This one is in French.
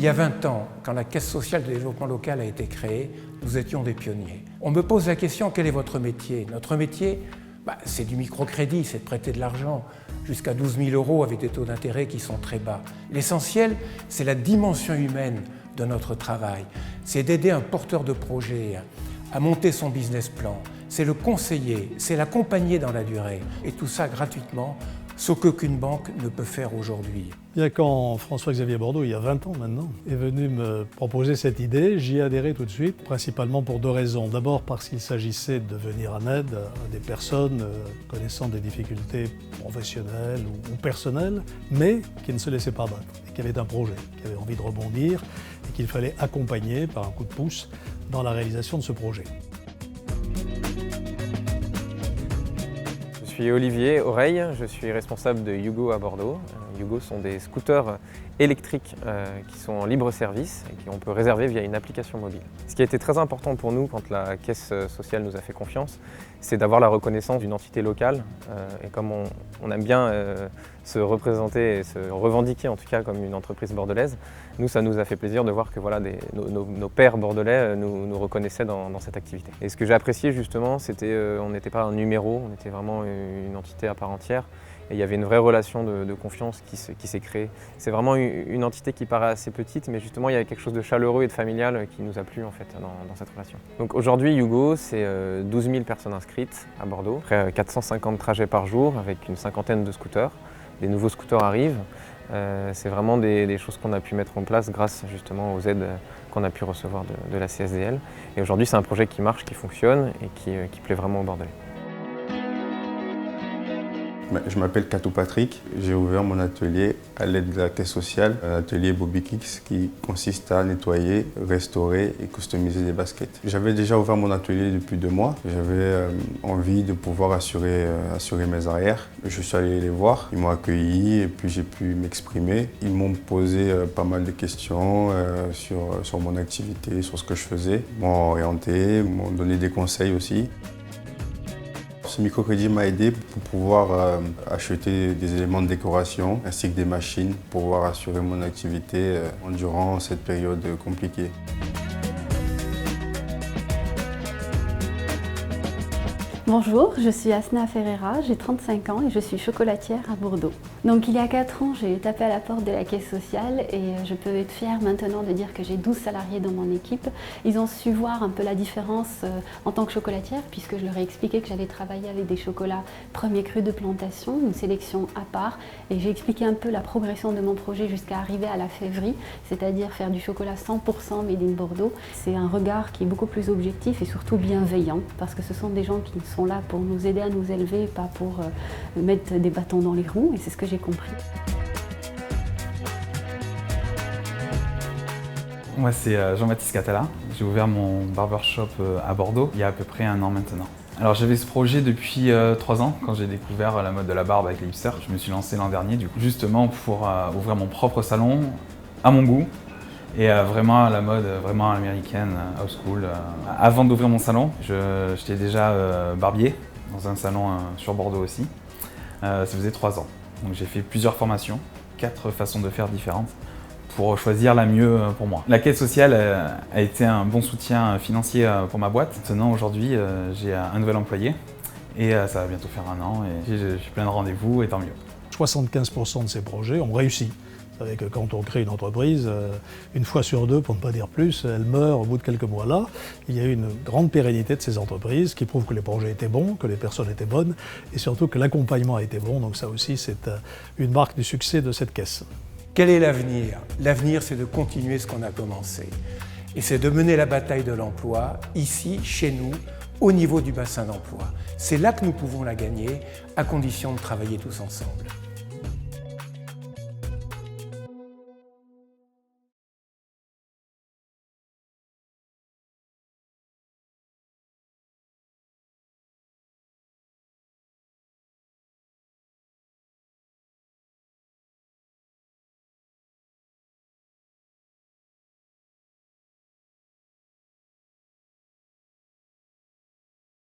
Il y a 20 ans, quand la Caisse sociale de développement local a été créée, nous étions des pionniers. On me pose la question, quel est votre métier? Notre métier, c'est du microcrédit, c'est de prêter de l'argent jusqu'à 12 000 € avec des taux d'intérêt qui sont très bas. L'essentiel, c'est la dimension humaine de notre travail. C'est d'aider un porteur de projet à monter son business plan. C'est le conseiller, c'est l'accompagner dans la durée. Et tout ça gratuitement, ce qu'aucune banque ne peut faire aujourd'hui. Bien quand François-Xavier Bordeaux, il y a 20 ans maintenant, est venu me proposer cette idée, j'y ai adhéré tout de suite, principalement pour deux raisons. D'abord parce qu'il s'agissait de venir en aide à des personnes connaissant des difficultés professionnelles ou personnelles, mais qui ne se laissaient pas battre, et qui avaient un projet, qui avaient envie de rebondir, et qu'il fallait accompagner par un coup de pouce dans la réalisation de ce projet. Je suis Olivier Oreille, je suis responsable de Yugo à Bordeaux. Yugo sont des scooters électriques qui sont en libre service et qu'on peut réserver via une application mobile. Ce qui a été très important pour nous quand la Caisse sociale nous a fait confiance, c'est d'avoir la reconnaissance d'une entité locale. Et comme on aime bien se représenter et se revendiquer en tout cas comme une entreprise bordelaise, nous ça nous a fait plaisir de voir que voilà, nos pairs bordelais nous reconnaissaient dans cette activité. Et ce que j'ai apprécié justement, c'était on n'était pas un numéro, on était vraiment une entité à part entière. Et il y avait une vraie relation de confiance qui s'est créée. C'est vraiment une entité qui paraît assez petite, mais justement il y avait quelque chose de chaleureux et de familial qui nous a plu en fait dans cette relation. Donc aujourd'hui Yugo, c'est 12 000 personnes inscrites à Bordeaux, près 450 trajets par jour avec une cinquantaine de scooters. Des nouveaux scooters arrivent. C'est vraiment des choses qu'on a pu mettre en place grâce justement aux aides qu'on a pu recevoir de la CSDL. Et aujourd'hui c'est un projet qui marche, qui fonctionne et qui plaît vraiment aux Bordelais. Je m'appelle Kato Patrick, j'ai ouvert mon atelier à l'aide de la Caisse sociale, un atelier Bobby Kicks qui consiste à nettoyer, restaurer et customiser des baskets. J'avais déjà ouvert mon atelier depuis 2 mois, j'avais envie de pouvoir assurer mes arrières. Je suis allé les voir, ils m'ont accueilli et puis j'ai pu m'exprimer. Ils m'ont posé pas mal de questions sur mon activité, sur ce que je faisais. Ils m'ont orienté, m'ont donné des conseils aussi. Ce microcrédit m'a aidé pour pouvoir acheter des éléments de décoration ainsi que des machines pour pouvoir assurer mon activité durant cette période compliquée. Bonjour, je suis Asna Ferreira, j'ai 35 ans et je suis chocolatière à Bordeaux. Donc il y a 4 ans, j'ai tapé à la porte de la Caisse sociale et je peux être fière maintenant de dire que j'ai 12 salariés dans mon équipe. Ils ont su voir un peu la différence en tant que chocolatière puisque je leur ai expliqué que j'allais travailler avec des chocolats premiers crus de plantation, une sélection à part, et j'ai expliqué un peu la progression de mon projet jusqu'à arriver à la fèverie, c'est-à-dire faire du chocolat 100% made in Bordeaux. C'est un regard qui est beaucoup plus objectif et surtout bienveillant parce que ce sont des gens qui sont là pour nous aider à nous élever, pas pour mettre des bâtons dans les roues, et c'est ce que j'ai compris. Moi c'est Jean-Baptiste Catala, j'ai ouvert mon barbershop à Bordeaux il y a à peu près 1 an maintenant. Alors j'avais ce projet depuis 3 ans quand j'ai découvert la mode de la barbe avec les hipsters. Je me suis lancé l'an dernier du coup justement pour ouvrir mon propre salon à mon goût. Et vraiment à la mode, vraiment américaine, old school. Avant d'ouvrir mon salon, j'étais déjà barbier dans un salon sur Bordeaux aussi. Ça faisait 3 ans. Donc j'ai fait plusieurs formations, 4 façons de faire différentes pour choisir la mieux pour moi. La Caisse sociale a été un bon soutien financier pour ma boîte. Maintenant aujourd'hui j'ai un nouvel employé et ça va bientôt faire 1 an et j'ai plein de rendez-vous et tant mieux. 75% de ces projets ont réussi. Vous savez que quand on crée une entreprise, 1 fois sur 2, pour ne pas dire plus, elle meurt au bout de quelques mois là. Il y a eu une grande pérennité de ces entreprises qui prouve que les projets étaient bons, que les personnes étaient bonnes et surtout que l'accompagnement a été bon. Donc ça aussi, c'est une marque du succès de cette caisse. Quel est l'avenir? L'avenir, c'est de continuer ce qu'on a commencé. Et c'est de mener la bataille de l'emploi, ici, chez nous, au niveau du bassin d'emploi. C'est là que nous pouvons la gagner, à condition de travailler tous ensemble.